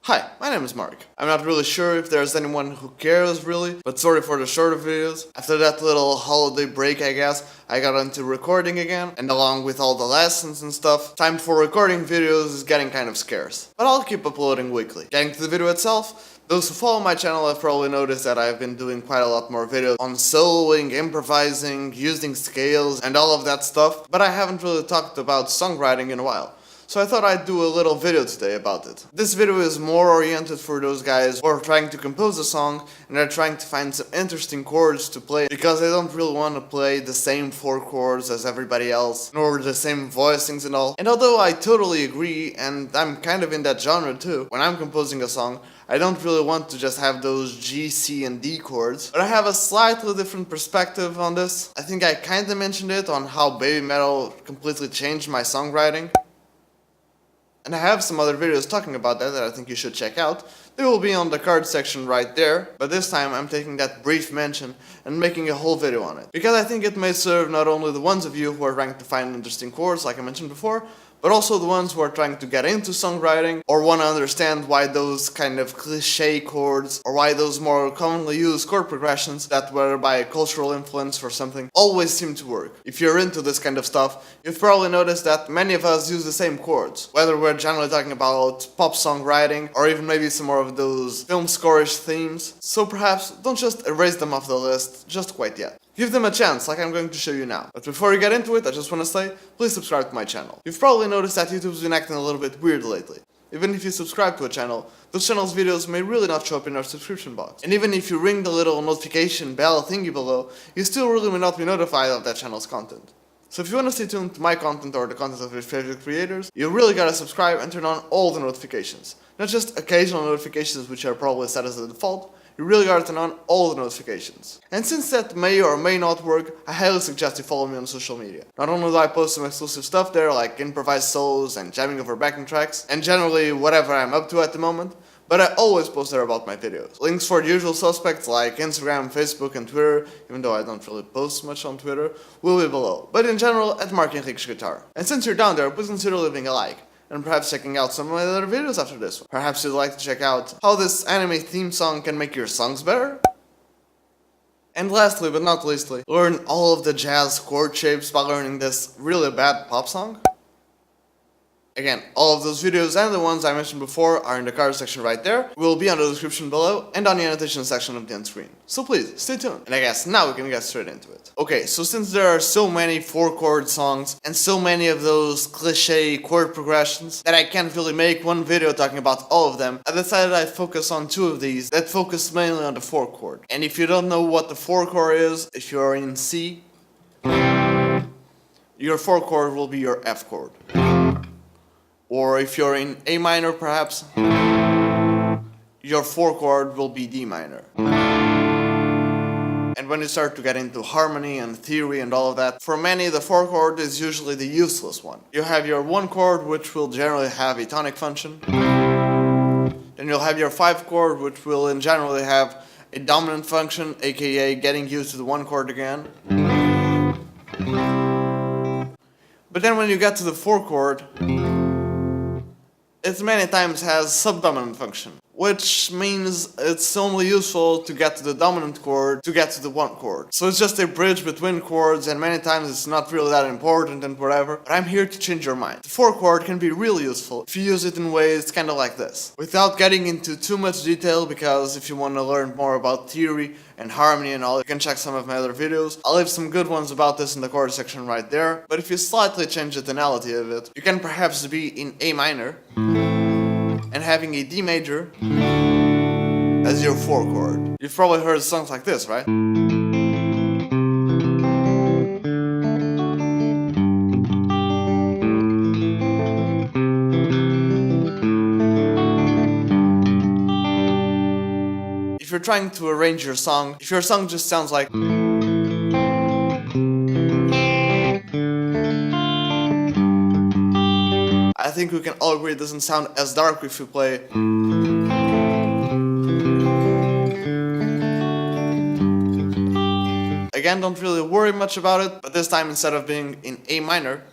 Hi, my name is Mark. I'm not really sure if there's anyone who cares really, but sorry for the shorter videos. After that little holiday break, I guess, I got into recording again, and along with all the lessons and stuff, time for recording videos is getting kind of scarce. But I'll keep uploading weekly. Getting to the video itself, those who follow my channel have probably noticed that I've been doing quite a lot more videos on soloing, improvising, using scales, and all of that stuff, but I haven't really talked about songwriting in a while. So I thought I'd do a little video today about it. This video is more oriented for those guys who are trying to compose a song and are trying to find some interesting chords to play because they don't really want to play the same 4 chords as everybody else, nor the same voicings and all. And although I totally agree, and I'm kind of in that genre too, when I'm composing a song, I don't really want to just have those G, C, and D chords, but I have a slightly different perspective on this. I think I kinda mentioned it on how baby metal completely changed my songwriting. And I have some other videos talking about that I think you should check out. They will be on the card section right there, but this time I'm taking that brief mention and making a whole video on it. Because I think it may serve not only the ones of you who are trying to find interesting chords like I mentioned before, but also the ones who are trying to get into songwriting or want to understand why those kind of cliche chords or why those more commonly used chord progressions that were by a cultural influence or something always seem to work. If you're into this kind of stuff, you've probably noticed that many of us use the same chords, whether we're generally talking about pop songwriting or even maybe some more of those film score-ish themes. So perhaps don't just erase them off the list just quite yet. Give them a chance, like I'm going to show you now. But before we get into it, I just want to say, please subscribe to my channel. You've probably noticed that YouTube's been acting a little bit weird lately. Even if you subscribe to a channel, those channels' videos may really not show up in our subscription box. And even if you ring the little notification bell thingy below, you still really may not be notified of that channel's content. So if you want to stay tuned to my content or the content of your favorite creators, you really gotta subscribe and turn on all the notifications. Not just occasional notifications which are probably set as the default, you really gotta turn on all the notifications. And since that may or may not work, I highly suggest you follow me on social media. Not only do I post some exclusive stuff there like improvised solos and jamming over backing tracks, and generally whatever I'm up to at the moment, but I always post there about my videos. Links for the usual suspects like Instagram, Facebook, and Twitter, even though I don't really post much on Twitter, will be below. But in general, at Mark Henrique's Guitar. And since you're down there, please consider leaving a like, and perhaps checking out some of my other videos after this one. Perhaps you'd like to check out how this anime theme song can make your songs better? And lastly but not leastly, learn all of the jazz chord shapes by learning this really bad pop song? Again, all of those videos and the ones I mentioned before are in the card section right there, will be on the description below and on the annotation section of the end screen. So please, stay tuned. And I guess now we can get straight into it. Okay, so since there are so many 4-chord songs and so many of those cliche chord progressions that I can't really make one video talking about all of them, I decided I'd focus on 2 of these that focus mainly on the 4 chord. And if you don't know what the 4 chord is, if you're in C, your 4 chord will be your F chord. Or if you're in A minor perhaps, your 4 chord will be D minor. And when you start to get into harmony and theory and all of that, for many the 4 chord is usually the useless one. You have your 1 chord which will generally have a tonic function. Then you'll have your 5 chord which will in generally have a dominant function, aka getting used to the 1 chord again. But then when you get to the 4 chord, it many times has subdominant function, which means it's only useful to get to the dominant chord to get to the 1 chord. So it's just a bridge between chords and many times it's not really that important and whatever, but I'm here to change your mind. The 4 chord can be really useful if you use it in ways kinda like this. Without getting into too much detail, because if you want to learn more about theory and harmony and all, you can check some of my other videos. I'll leave some good ones about this in the chord section right there, but if you slightly change the tonality of it, you can perhaps be in A minor and having a D major as your 4 chord. You've probably heard songs like this, right? If you're trying to arrange your song, if your song just sounds like I think we can all agree it doesn't sound as dark if you play again, don't really worry much about it, but this time instead of being in A minor,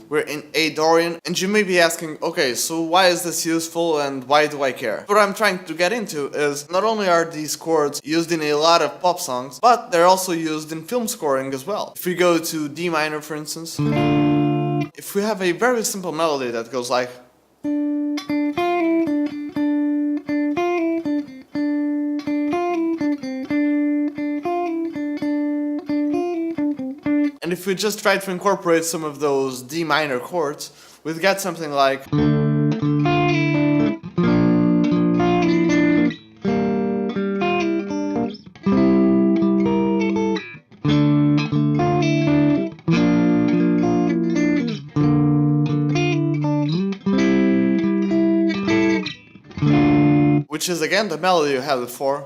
we're in A Dorian, and you may be asking, okay, so why is this useful and why do I care? What I'm trying to get into is not only are these chords used in a lot of pop songs, but they're also used in film scoring as well. If we go to D minor, for instance, if we have a very simple melody that goes like, and if we just try to incorporate some of those D minor chords, we'd get something like, which is again the melody you had before,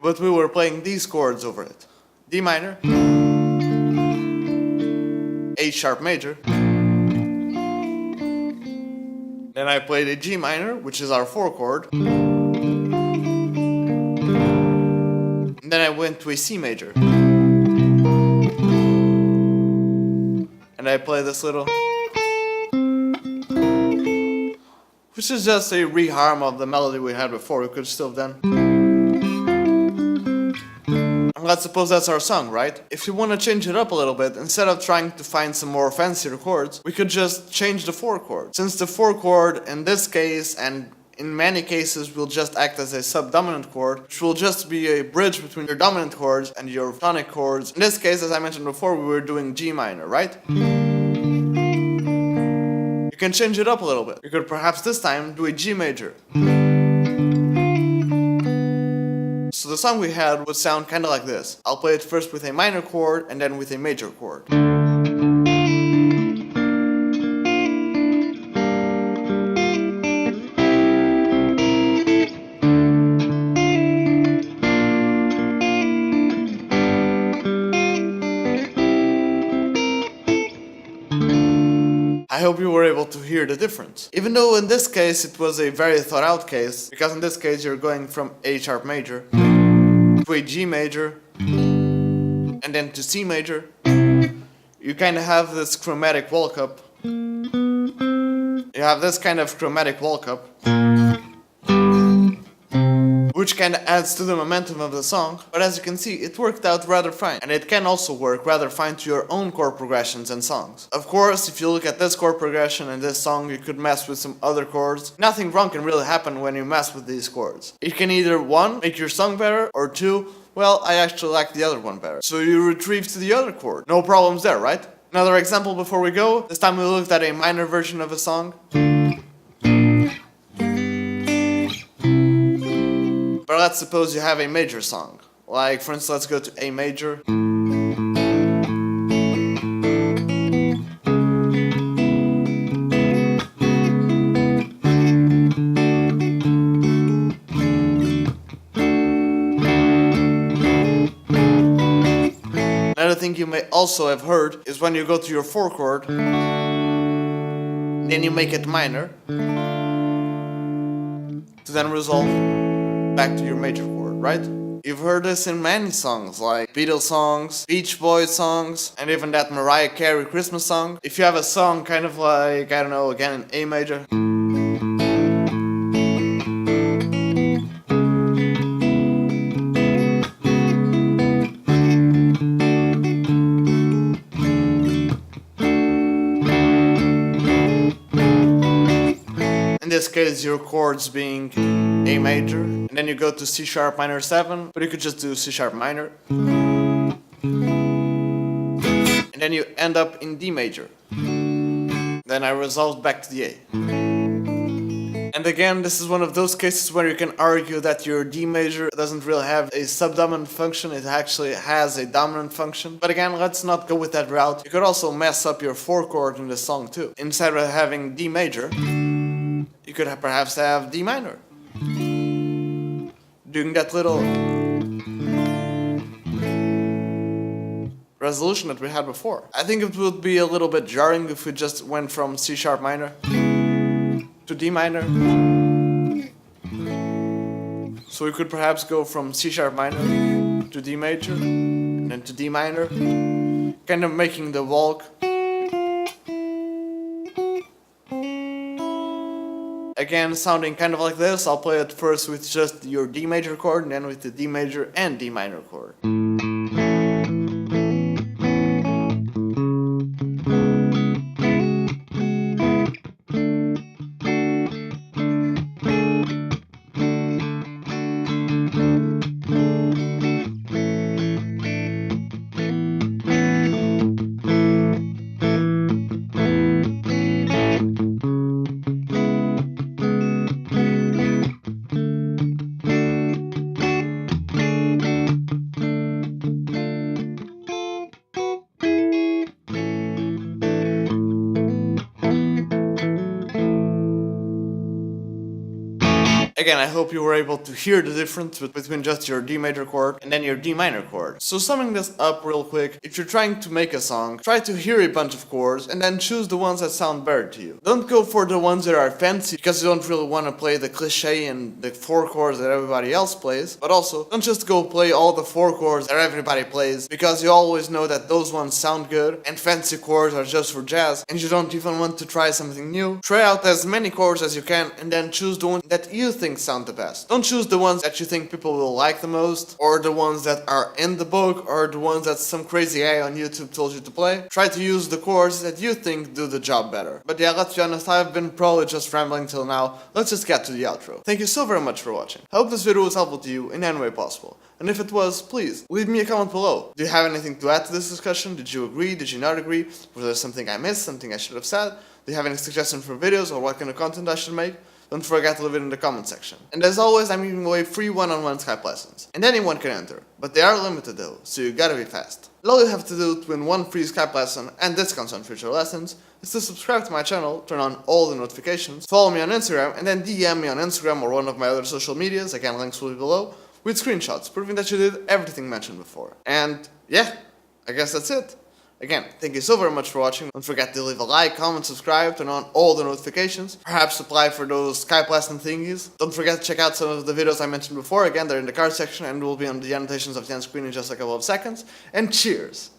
but we were playing these chords over it. D minor, A sharp major, then I played a G minor, which is our 4 chord, and then I went to a C major, and I play this little, which is just a reharm of the melody we had before. We could still have done. And let's suppose that's our song, right? If you want to change it up a little bit, instead of trying to find some more fancier chords, we could just change the 4 chord. Since the 4 chord in this case and in many cases will just act as a subdominant chord, which will just be a bridge between your dominant chords and your tonic chords. In this case, as I mentioned before, we were doing G minor, right? You can change it up a little bit. You could perhaps this time do a G major. So the song we had would sound kind of like this. I'll play it first with a minor chord and then with a major chord. I hope you were able to hear the difference. Even though in this case it was a very thought out case, because in this case you're going from A sharp major to a G major and then to C major, you kind of have this chromatic walk up. You have this kind of chromatic walk up, which kind of adds to the momentum of the song, but as you can see, it worked out rather fine, and it can also work rather fine to your own chord progressions and songs. Of course, if you look at this chord progression and this song, you could mess with some other chords. Nothing wrong can really happen when you mess with these chords. It can either 1, make your song better, or 2, well, I actually like the other one better. So you retrieve to the other chord. No problems there, right? Another example before we go, this time we looked at a minor version of a song. But let's suppose you have a major song. Like, for instance, let's go to A major. Another thing you may also have heard is when you go to your 4 chord, then you make it minor, to then resolve back to your major chord, right? You've heard this in many songs, like Beatles songs, Beach Boys songs, and even that Mariah Carey Christmas song. If you have a song kind of like, I don't know, again in A major, in this case your chords being A major, and then you go to C sharp minor 7, but you could just do C sharp minor, and then you end up in D major. Then I resolved back to the A. And again, this is one of those cases where you can argue that your D major doesn't really have a subdominant function, it actually has a dominant function. But again, let's not go with that route. You could also mess up your 4 chord in the song too. Instead of having D major, you could perhaps have D minor, doing that little resolution that we had before. I think it would be a little bit jarring if we just went from C sharp minor to D minor. So we could perhaps go from C sharp minor to D major, and then to D minor, kind of making the walk. Again, sounding kind of like this. I'll play it first with just your D major chord and then with the D major and D minor chord. Again, I hope you were able to hear the difference between just your D major chord and then your D minor chord. So summing this up real quick, if you're trying to make a song, try to hear a bunch of chords and then choose the ones that sound better to you. Don't go for the ones that are fancy because you don't really want to play the cliche and the 4 chords that everybody else plays, but also don't just go play all the 4 chords that everybody plays because you always know that those ones sound good and fancy chords are just for jazz and you don't even want to try something new. Try out as many chords as you can and then choose the one that you think sound the best. Don't choose the ones that you think people will like the most, or the ones that are in the book, or the ones that some crazy guy on YouTube told you to play. Try to use the chords that you think do the job better. But yeah, let's be honest, I've been probably just rambling till now. Let's just get to the outro. Thank you so very much for watching. I hope this video was helpful to you in any way possible. And if it was, please, leave me a comment below. Do you have anything to add to this discussion? Did you agree? Did you not agree? Was there something I missed? Something I should have said? Do you have any suggestions for videos or what kind of content I should make? Don't forget to leave it in the comment section. And as always, I'm giving away free one-on-one Skype lessons. And anyone can enter, but they are limited though, so you gotta be fast. All you have to do to win one free Skype lesson and discounts on future lessons is to subscribe to my channel, turn on all the notifications, follow me on Instagram, and then DM me on Instagram or one of my other social medias, again links will be below, with screenshots proving that you did everything mentioned before. And yeah, I guess that's it. Again, thank you so very much for watching. Don't forget to leave a like, comment, subscribe, turn on all the notifications. Perhaps apply for those Skype lesson thingies. Don't forget to check out some of the videos I mentioned before. Again, they're in the card section and will be on the annotations of the end screen in just a couple of seconds. And cheers!